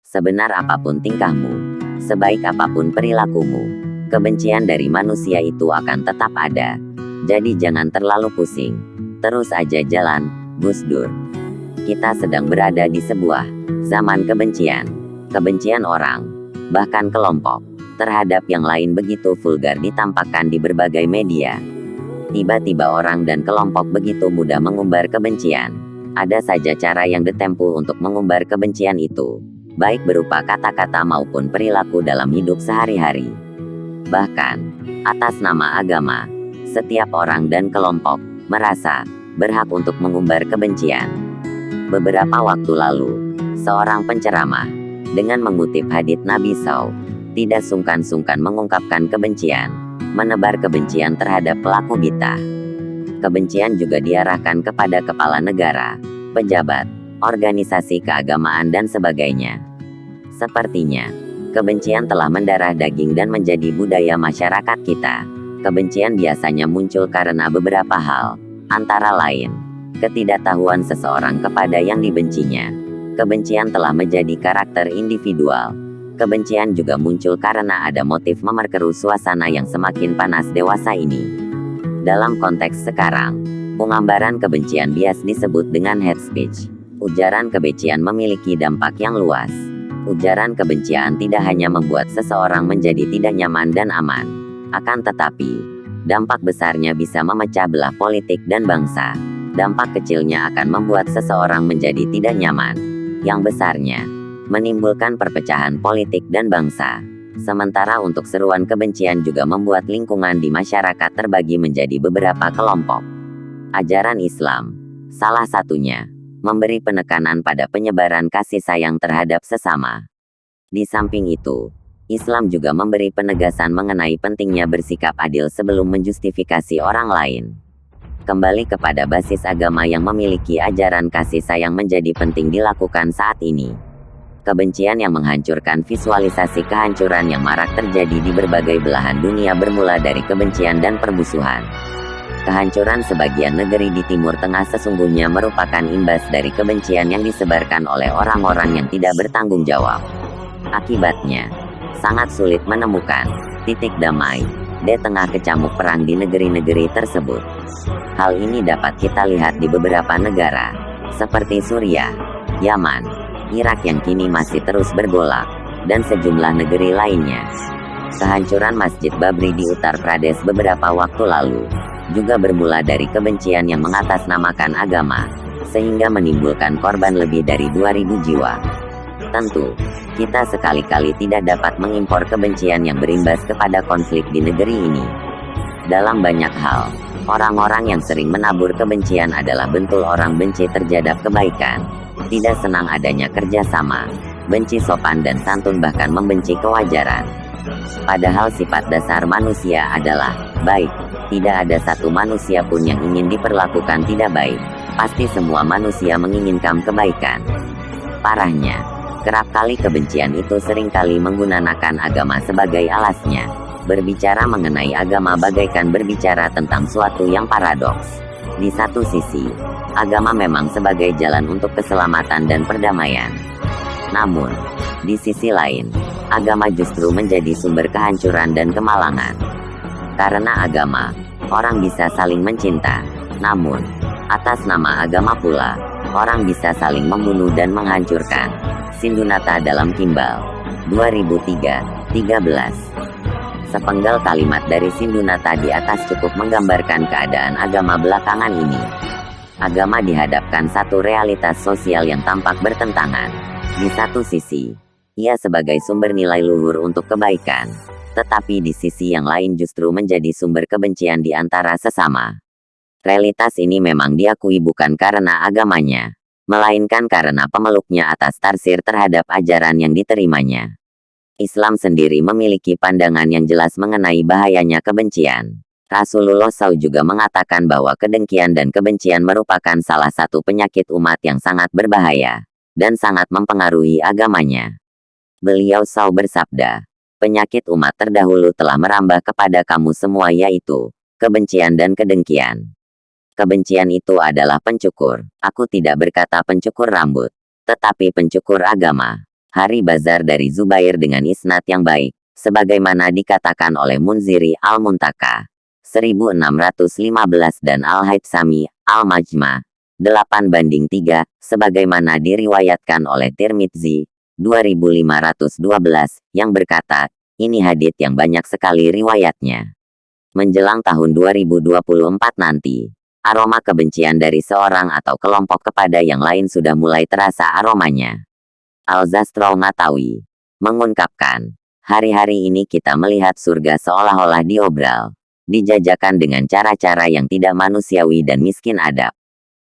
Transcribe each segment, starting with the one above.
Sebenar apapun tingkahmu, sebaik apapun perilakumu, kebencian dari manusia itu akan tetap ada. Jadi jangan terlalu pusing. Terus aja jalan, Gus Dur. Kita sedang berada di sebuah zaman kebencian. Kebencian orang, bahkan kelompok, terhadap yang lain begitu vulgar ditampakkan di berbagai media. Tiba-tiba orang dan kelompok begitu mudah mengumbar kebencian. Ada saja cara yang ditempuh untuk mengumbar kebencian itu, baik berupa kata-kata maupun perilaku dalam hidup sehari-hari. Bahkan, atas nama agama, setiap orang dan kelompok merasa berhak untuk mengumbar kebencian. Beberapa waktu lalu, seorang penceramah, dengan mengutip hadits Nabi SAW, tidak sungkan-sungkan mengungkapkan kebencian, menebar kebencian terhadap pelaku bid'ah. Kebencian juga diarahkan kepada kepala negara, pejabat, organisasi keagamaan dan sebagainya. Sepertinya, kebencian telah mendarah daging dan menjadi budaya masyarakat kita. Kebencian biasanya muncul karena beberapa hal, antara lain, ketidaktahuan seseorang kepada yang dibencinya. Kebencian telah menjadi karakter individual. Kebencian juga muncul karena ada motif memperkeruh suasana yang semakin panas dewasa ini. Dalam konteks sekarang, penggambaran kebencian bias disebut dengan hate speech. Ujaran kebencian memiliki dampak yang luas. Ujaran kebencian tidak hanya membuat seseorang menjadi tidak nyaman dan aman, akan tetapi, dampak besarnya bisa memecah belah politik dan bangsa. Dampak kecilnya akan membuat seseorang menjadi tidak nyaman. Yang besarnya, menimbulkan perpecahan politik dan bangsa. Sementara untuk seruan kebencian juga membuat lingkungan di masyarakat terbagi menjadi beberapa kelompok. Ajaran Islam, salah satunya, memberi penekanan pada penyebaran kasih sayang terhadap sesama. Di samping itu, Islam juga memberi penegasan mengenai pentingnya bersikap adil sebelum menjustifikasi orang lain. Kembali kepada basis agama yang memiliki ajaran kasih sayang menjadi penting dilakukan saat ini. Kebencian yang menghancurkan visualisasi kehancuran yang marak terjadi di berbagai belahan dunia bermula dari kebencian dan permusuhan. Kehancuran sebagian negeri di Timur Tengah sesungguhnya merupakan imbas dari kebencian yang disebarkan oleh orang-orang yang tidak bertanggung jawab. Akibatnya, sangat sulit menemukan titik damai di tengah kecamuk perang di negeri-negeri tersebut. Hal ini dapat kita lihat di beberapa negara, seperti Suriah, Yaman, Irak yang kini masih terus bergolak, dan sejumlah negeri lainnya. Kehancuran Masjid Babri di Uttar Pradesh beberapa waktu lalu, juga bermula dari kebencian yang mengatasnamakan agama, sehingga menimbulkan korban lebih dari 2.000 jiwa. Tentu, kita sekali-kali tidak dapat mengimpor kebencian yang berimbas kepada konflik di negeri ini. Dalam banyak hal, orang-orang yang sering menabur kebencian adalah bentuk orang benci terhadap kebaikan, tidak senang adanya kerjasama, benci sopan dan santun bahkan membenci kewajaran. Padahal sifat dasar manusia adalah baik. Tidak ada satu manusia pun yang ingin diperlakukan tidak baik. Pasti semua manusia menginginkan kebaikan. Parahnya, kerap kali kebencian itu seringkali menggunakan agama sebagai alasnya. Berbicara mengenai agama bagaikan berbicara tentang suatu yang paradoks. Di satu sisi, agama memang sebagai jalan untuk keselamatan dan perdamaian. Namun, di sisi lain, agama justru menjadi sumber kehancuran dan kemalangan. Karena agama, orang bisa saling mencinta. Namun, atas nama agama pula, orang bisa saling membunuh dan menghancurkan. Sindunata dalam Kimbal, 2003-13. Sepenggal kalimat dari Sindunata di atas cukup menggambarkan keadaan agama belakangan ini. Agama dihadapkan satu realitas sosial yang tampak bertentangan. Di satu sisi, ia sebagai sumber nilai luhur untuk kebaikan. Tetapi di sisi yang lain justru menjadi sumber kebencian di antara sesama. Realitas ini memang diakui bukan karena agamanya, melainkan karena pemeluknya atas tarsir terhadap ajaran yang diterimanya. Islam sendiri memiliki pandangan yang jelas mengenai bahayanya kebencian. Rasulullah SAW juga mengatakan bahwa kedengkian dan kebencian merupakan salah satu penyakit umat yang sangat berbahaya, dan sangat mempengaruhi agamanya. Beliau SAW bersabda, penyakit umat terdahulu telah merambah kepada kamu semua yaitu, kebencian dan kedengkian. Kebencian itu adalah pencukur. Aku tidak berkata pencukur rambut, tetapi pencukur agama. Hari Bazar dari Zubair dengan isnad yang baik, sebagaimana dikatakan oleh Munziri Al-Muntaka 1615 dan Al-Haythami Al-Majma 8/3, sebagaimana diriwayatkan oleh Tirmidzi 2512 yang berkata, ini hadits yang banyak sekali riwayatnya. Menjelang tahun 2024 nanti, aroma kebencian dari seorang atau kelompok kepada yang lain sudah mulai terasa aromanya. Al-Zastrow Ngatawi mengungkapkan, hari-hari ini kita melihat surga seolah-olah diobral, dijajakan dengan cara-cara yang tidak manusiawi dan miskin adab.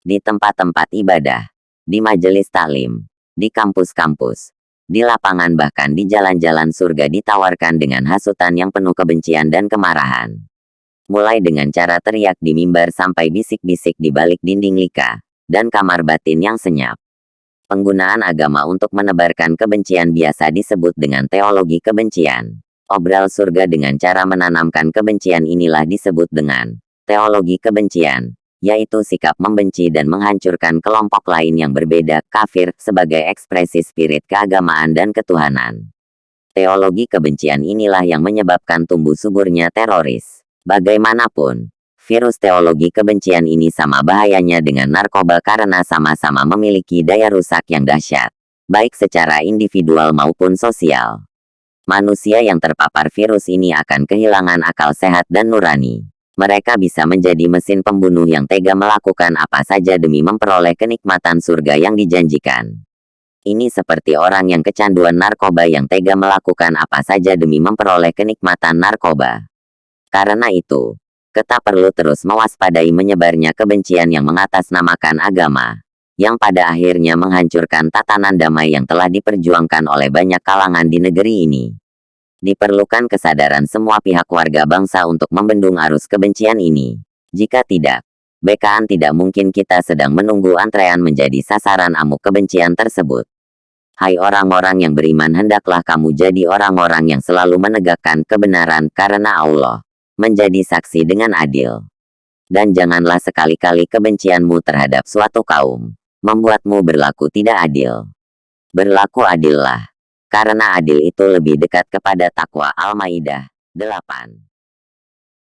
Di tempat-tempat ibadah, di majelis taklim, di kampus-kampus, di lapangan bahkan di jalan-jalan surga ditawarkan dengan hasutan yang penuh kebencian dan kemarahan. Mulai dengan cara teriak di mimbar sampai bisik-bisik di balik dinding lika, dan kamar batin yang senyap. Penggunaan agama untuk menebarkan kebencian biasa disebut dengan teologi kebencian. Obral surga dengan cara menanamkan kebencian inilah disebut dengan teologi kebencian, yaitu sikap membenci dan menghancurkan kelompok lain yang berbeda, kafir, sebagai ekspresi spirit keagamaan dan ketuhanan. Teologi kebencian inilah yang menyebabkan tumbuh suburnya teroris. Bagaimanapun, virus teologi kebencian ini sama bahayanya dengan narkoba karena sama-sama memiliki daya rusak yang dahsyat, baik secara individual maupun sosial. Manusia yang terpapar virus ini akan kehilangan akal sehat dan nurani. Mereka bisa menjadi mesin pembunuh yang tega melakukan apa saja demi memperoleh kenikmatan surga yang dijanjikan. Ini seperti orang yang kecanduan narkoba yang tega melakukan apa saja demi memperoleh kenikmatan narkoba. Karena itu, kita perlu terus mewaspadai menyebarnya kebencian yang mengatasnamakan agama, yang pada akhirnya menghancurkan tatanan damai yang telah diperjuangkan oleh banyak kalangan di negeri ini. Diperlukan kesadaran semua pihak warga bangsa untuk membendung arus kebencian ini. Jika tidak, bekaan tidak mungkin kita sedang menunggu antrean menjadi sasaran amuk kebencian tersebut. Hai orang-orang yang beriman, hendaklah kamu jadi orang-orang yang selalu menegakkan kebenaran karena Allah menjadi saksi dengan adil. Dan janganlah sekali-kali kebencianmu terhadap suatu kaum membuatmu berlaku tidak adil. Berlaku adillah, karena adil itu lebih dekat kepada takwa. Al-Maidah 8.